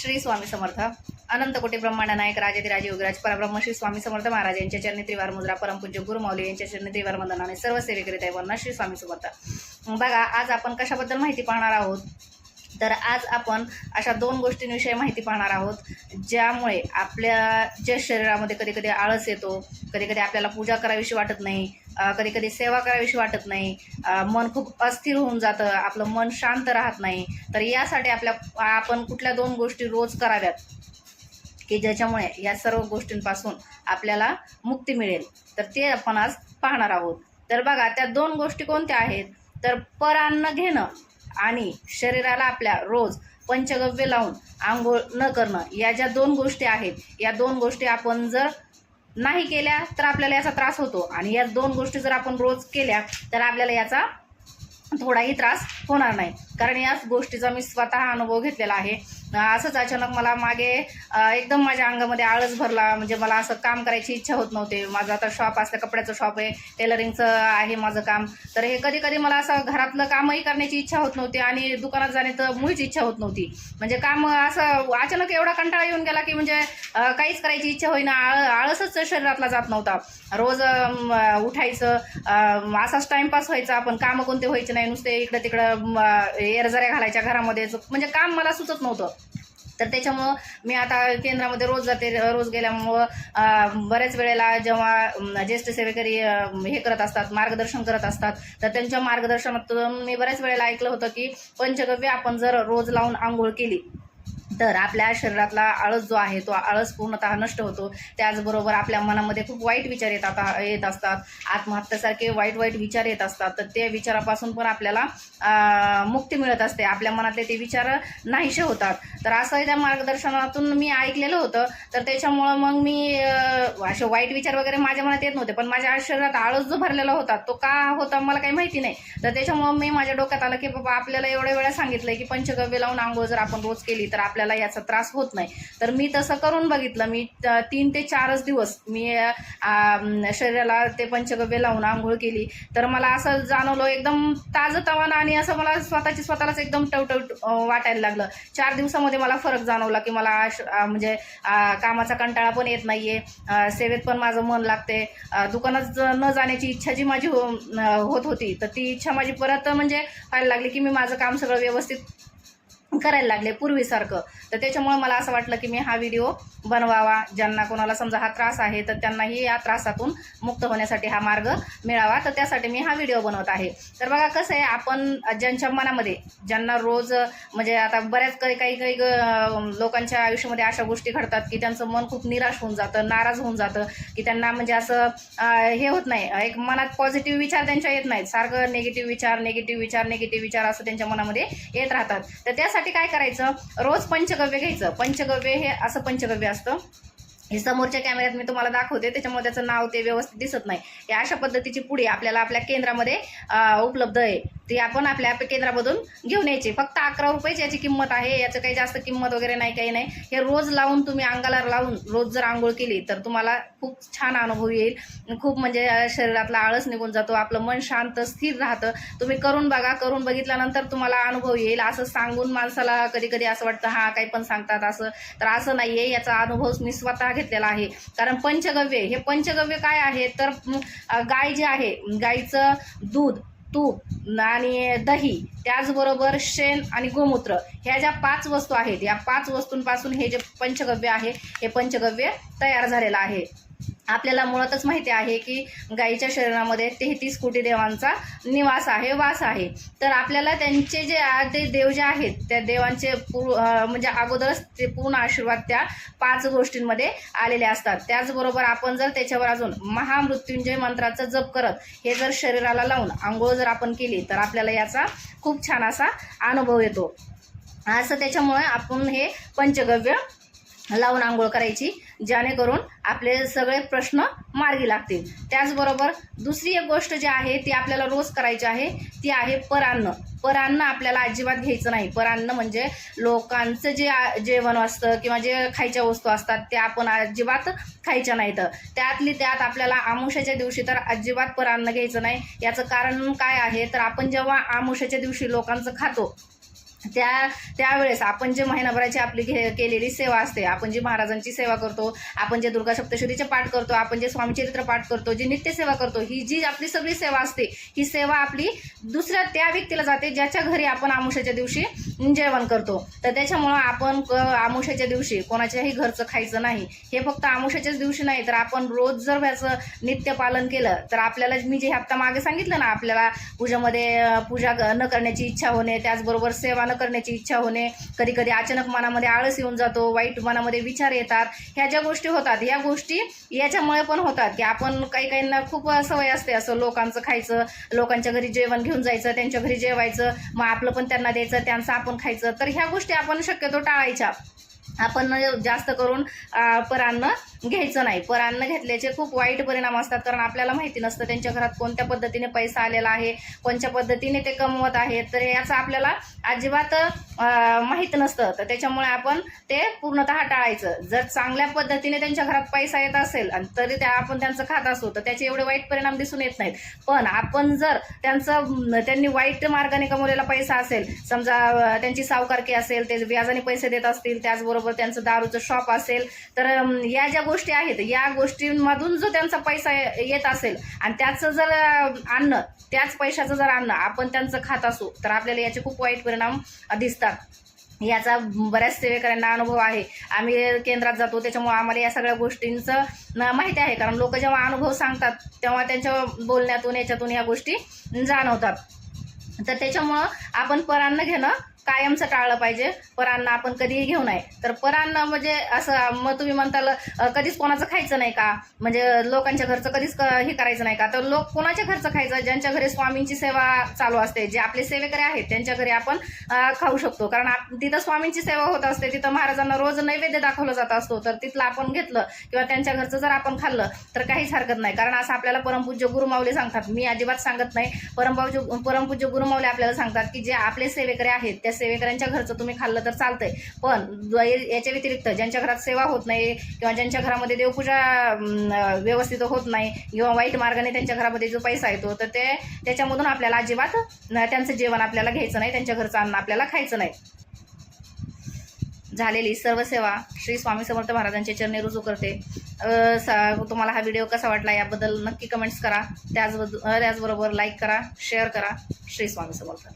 श्री स्वामी समर्थ. अनंत कोटी ब्रह्मांड नायक राजाधिराज योगराज परब्रह्म श्री स्वामी समर्थ महाराज यांच्या चरणी त्रिवार मुद्रा, परमपूज्य गुरु माऊली यांच्या चरणी त्रिवार वंदन आणि सर्व सेवेकरिता वंदना श्री स्वामी समर्थ. बघा, आज आपण कशाबद्दल माहिती पाहणार आहोत. तर आज आपण अशा दोन गोष्टींविषयी माहिती पाहणार आहोत ज्यामुळे आपल्या जे शरीरामध्ये कधी कधी आळस येतो, कधी कधी आपल्याला पूजा करावीशी वाटत नाही, कधी कधी सेवा करावीशी वाटत नाही, मन खूप अस्थिर होऊन जातं, आपलं मन शांत राहत नाही. तर यासाठी आपण कुठल्या दोन गोष्टी रोज कराव्यात की ज्याच्यामुळे या सर्व गोष्टींपासून आपल्याला मुक्ती मिळेल. तर ते आपण आज पाहणार आहोत. तर बघा, त्या दोन गोष्टी कोणत्या आहेत. तर परान्न घेणं आणि शरीराला आपल्या रोज पंचगव्य लावून आंघोळ न करणं, या ज्या दोन गोष्टी आहेत, या दोन गोष्टी आपण जर नाही केल्या तर आपल्याला याचा त्रास होतो, आणि या दोन गोष्टी जर आपण रोज केल्या तर आपल्याला याचा थोडाही त्रास होणार नाही. कारण याच गोष्टीचा मी स्वतः अनुभव घेतलेला आहे. असंच अचानक मला मागे एकदम माझ्या अंगामध्ये आळस भरला. म्हणजे मला असं काम करायची इच्छा होत नव्हते. माझं आता शॉप असलं, कपड्याचं शॉप आहे, टेलरिंगचं आहे माझं काम. तर हे कधी कधी मला असं घरातलं कामही करण्याची इच्छा होत नव्हती आणि दुकानात जाणे तर मुळीच इच्छा होत नव्हती. म्हणजे काम असं अचानक एवढा कंटाळा येऊन गेला की म्हणजे काहीच करायची इच्छा होईना, आळसच शरीरातला जात नव्हता. रोज उठायचं, असाच टाइमपास व्हायचा, पण कामं कोणते व्हायचे नाही, नुसते इकडं तिकडं एरझऱ्या घालायच्या घरामध्ये, म्हणजे काम मला सुचत नव्हतं. तर त्याच्यामुळं मी आता केंद्रामध्ये रोज जाते. रोज गेल्यामुळं बऱ्याच वेळेला जेव्हा ज्येष्ठ सेवेकरी हे करत असतात, मार्गदर्शन करत असतात, तर त्यांच्या मार्गदर्शनातून मी बऱ्याच वेळेला ऐकलं होतं की पंचगव्य आपण जर रोज लावून आंघोळ केली तर आपल्या शरीरातला आळस जो आहे तो आळस पूर्णतः नष्ट होतो. त्याचबरोबर आपल्या मनामध्ये खूप वाईट विचार येत असतात, आत्महत्येसारखे वाईट विचार येत असतात. तर त्या विचारापासून पण आपल्याला मुक्ती मिळत असते. आपल्या मनातले ते विचार नाहीसे होतात. तर असं त्या मार्गदर्शनातून मी ऐकलेलं होतं. तर त्याच्यामुळं मग मी असे वाईट विचार वगैरे माझ्या मनात येत नव्हते, पण माझ्या शरीरात आळस जो भरलेला होता तो का होता मला काही माहिती नाही. तर त्याच्यामुळं मी माझ्या डोक्यात आलं की बाबा, आपल्याला एवढ्या वेळा सांगितलंय की पंचगव्य लावून आंघोळ जर आपण रोज केली तर आपल्याला याचा त्रास होत नाही. तर मी तसं करून बघितलं. मी 3 ते 4 दिवस मी शरीराला ते पंचगव्य लावून आंघोळ केली. तर मला असं जाणवलं एकदम ताजंतवानं, आणि असं मला स्वतःलाच एकदम टवटव वाटायला लागलं. 4 दिवसामध्ये मला फरक जाणवला की मला म्हणजे कामाचा कंटाळा पण येत नाहीये, सेवेत पण माझं मन लागते, दुकानात न जाण्याची इच्छा जी माझी होत होती तर ती इच्छा माझी परत म्हणजे व्हायला लागली की मी माझं काम सगळं व्यवस्थित करायला लागले पूर्वीसारखं. तर त्याच्यामुळे मला असं वाटलं की मी हा व्हिडिओ बनवावा. ज्यांना कोणाला समजा हा त्रास आहे तर त्यांनाही या त्रासातून मुक्त होण्यासाठी हा मार्ग मिळावा, तर त्यासाठी मी हा व्हिडिओ बनवत आहे. तर बघा, कसं आहे, आपण ज्यांच्या मनामध्ये, ज्यांना रोज म्हणजे आता बऱ्याच काही लोकांच्या आयुष्यामध्ये अशा गोष्टी घडतात की त्यांचं मन खूप निराश होऊन जातं, नाराज होऊन जातं, की त्यांना म्हणजे असं हे होत नाही, एक मनात पॉझिटिव्ह विचार त्यांच्या येत नाहीत. सारखं निगेटिव्ह विचार असं त्यांच्या मनामध्ये येत राहतात. तर त्यासाठी काय करायचं, रोज पंचगव्य घ्यायचं. पंचगव्य हे असं पंचगव्य असतं, हे समोरच्या कॅमेऱ्यात मी तुम्हाला दाखवते, त्याच्यामुळे त्याचं नाव ते व्यवस्थित दिसत नाही. हे अशा पद्धतीची पुडी आपल्याला आपल्या केंद्रामध्ये उपलब्ध आहे. ती आपण आपल्या केंद्रामधून घेऊन यायची. फक्त 11 रुपयेची याची किंमत आहे. याचं काही जास्त किंमत वगैरे नाही, काही नाही. हे रोज लावून तुम्ही अंगाला लावून रोज जर आंघोळ केली तर तुम्हाला खूप छान अनुभव येईल. खूप म्हणजे शरीरातला आळस निघून जातो, आपलं मन शांत स्थिर राहतं. तुम्ही करून बघा. करून बघितल्यानंतर तुम्हाला अनुभव येईल. असं सांगून माणसाला कधी कधी असं वाटतं हा काही पण सांगतात असं, तर असं नाही आहे. याचा अनुभव मी स्वतः घेतलेला आहे. कारण पंचगव्य काय आहे तर गाय जी आहे, गाईचं दूध, तूप आणि दही, त्याचबरोबर शेण आणि गोमूत्र, ह्या ज्या 5 वस्तू आहेत, या 5 वस्तूंपासून हे जे पंचगव्य आहे हे पंचगव्य तयार झालेलं आहे. आपल्याला मुळातच माहिती आहे की गाईच्या शरीरामध्ये 33 कोटी देवांचा निवास आहे, वास आहे. तर आपल्याला त्यांचे जे देव जे आहेत त्या देवांचे म्हणजे अगोदरच ते पूर्ण आशीर्वाद त्या 5 गोष्टींमध्ये आलेले असतात. त्याचबरोबर आपण जर त्याच्यावर अजून महामृत्युंजय मंत्राचा जप करत हे जर शरीराला लावून आंघोळ जर आपण केली तर आपल्याला याचा खूप छान असा अनुभव येतो. असं त्याच्यामुळे आपण हे पंचगव्य लावून आंघोळ करायची, जेणेकरून आपले सगळे प्रश्न मार्गी लागतील. त्याचबरोबर दुसरी एक गोष्ट जी आहे ती आपल्याला रोज करायची आहे, ती आहे परान्न आपल्याला अजिबात घ्यायचं नाही. परान्न म्हणजे लोकांचं जे जेवण असतं किंवा जे खायच्या वस्तू असतात त्या आपण अजिबात खायच्या नाहीत. त्यात आपल्याला आमुष्याच्या दिवशी तर अजिबात परान्न घ्यायचं नाही. याचं कारण काय आहे तर आपण जेव्हा आमुष्याच्या दिवशी लोकांचं खातो त्यावेळेस आपण जे महिनाभराची आपली केलेली सेवा असते, आपण जी महाराजांची सेवा करतो, आपण जे दुर्गा सप्तशतीचे पाठ करतो, आपण जे स्वामीचरित्र पाठ करतो, जी नित्यसेवा करतो, ही जी आपली सगळी सेवा असते, ही सेवा आपली दुसऱ्या त्या व्यक्तीला जाते ज्याच्या घरी आपण आमुष्याच्या दिवशी जेवण करतो. तर त्याच्यामुळं आपण आमुष्याच्या दिवशी कोणाच्याही घरचं खायचं नाही. हे फक्त आमुष्याच्याच दिवशी नाही, तर आपण रोज जर याचं नित्य पालन केलं तर आपल्याला, मी जे हप्ता मागे सांगितलं ना, आपल्याला पूजा न करण्याची इच्छा होणे, त्याचबरोबर सेवा करण्याची इच्छा होणे, कधी कधी अचानक मनामध्ये आळस येऊन जातो, वाईट मनामध्ये विचार येतात, ह्या ज्या गोष्टी होतात, ह्या गोष्टी याच्यामुळे पण होतात की आपण काहींना खूप सवय असते असं लोकांचं खायचं, लोकांच्या घरी जेवण घेऊन जायचं, त्यांच्या घरी जेवायचं, मग आपलं पण त्यांना द्यायचं, त्यांचं आपण खायचं. तर ह्या गोष्टी आपण शक्यतो टाळायच्या. आपण जास्त करून परान्न घ्यायचं नाही. परान्न घेतल्याचे खूप वाईट परिणाम असतात, कारण आपल्याला माहिती नसतं त्यांच्या घरात कोणत्या पद्धतीने पैसा आलेला आहे, कोणत्या पद्धतीने ते कमवत आहेत, तर याचं आपल्याला अजिबात माहीत नसतं. तर त्याच्यामुळे आपण ते पूर्णतः टाळायचं. जर चांगल्या पद्धतीने त्यांच्या घरात पैसा येत असेल आणि तरी आपण त्यांचं खात असू तर त्याचे एवढे वाईट परिणाम दिसून येत नाहीत. पण आपण जर त्यांनी वाईट मार्गाने कमवलेला पैसा असेल, समजा त्यांची सावकारकी असेल, ते व्याजाने पैसे देत असतील, त्याचबरोबर त्यांचं दारूचं शॉप असेल, तर या ज्या गोष्टी आहेत, या गोष्टींमधून जो त्यांचा पैसा येत असेल आणि त्याचं जर अन्न, त्याच पैशाचं जर अन्न आपण त्यांचं खात असू तर आपल्याला याचे खूप वाईट परिणाम दिसतात. याचा बऱ्याच सेवेकऱ्यांना अनुभव आहे. आम्ही केंद्रात जातो, त्याच्यामुळे आम्हाला या सगळ्या गोष्टींचं माहिती आहे. कारण लोक जेव्हा अनुभव सांगतात तेव्हा त्यांच्या बोलण्यातून याच्यातून या गोष्टी जाणवतात. तर त्याच्यामुळं आपण परान्न घेणं कायमचं टाळलं पाहिजे. परान्न आपण कधीही घेऊ नये. तर परान्न म्हणजे असं, मग तुम्ही म्हणताल कधीच कोणाचं खायचं नाही का, म्हणजे लोकांच्या घरचं कधीच हे करायचं नाही का, तर लोक कोणाच्या घरचं खायचं, ज्यांच्या घरी स्वामींची सेवा चालू असते, जे आपले सेवेकरी आहेत त्यांच्या घरी आपण खाऊ शकतो. कारण तिथं स्वामींची सेवा होत असते, तिथं महाराजांना रोज नैवेद्य दाखवला जात असतो, तर तिथलं आपण घेतलं किंवा त्यांच्या घरचं जर आपण खाल्लं तर काहीच हरकत नाही. कारण असं आपल्याला परमपूज्य गुरुमाऊली सांगतात, मी अजिबात सांगत नाही, परमपूज्य गुरुमाऊली आपल्याला सांगतात की जे आपले सेवेकरी आहेत त्या सेवेकऱ्यांच्या घरचं तुम्ही खाल्लं तर चालतंय. पण याच्या व्यतिरिक्त ज्यांच्या घरात सेवा होत नाही किंवा ज्यांच्या घरामध्ये देवपूजा व्यवस्थित होत नाही किंवा वाईट मार्गाने त्यांच्या घरामध्ये जो पैसा येतो तर त्याच्यामधून आपल्याला अजिबात त्यांचं जेवण आपल्याला घ्यायचं नाही, त्यांच्या घरचं अन्न आपल्याला खायचं नाही. झालेली सर्व सेवा श्री स्वामी समर्थ महाराजांच्या चरणी रुजू करते. तुम्हाला हा व्हिडिओ कसा वाटला याबद्दल नक्की कमेंट्स करा. त्याचबरोबर लाईक करा, शेअर करा. श्री स्वामी समर्थ.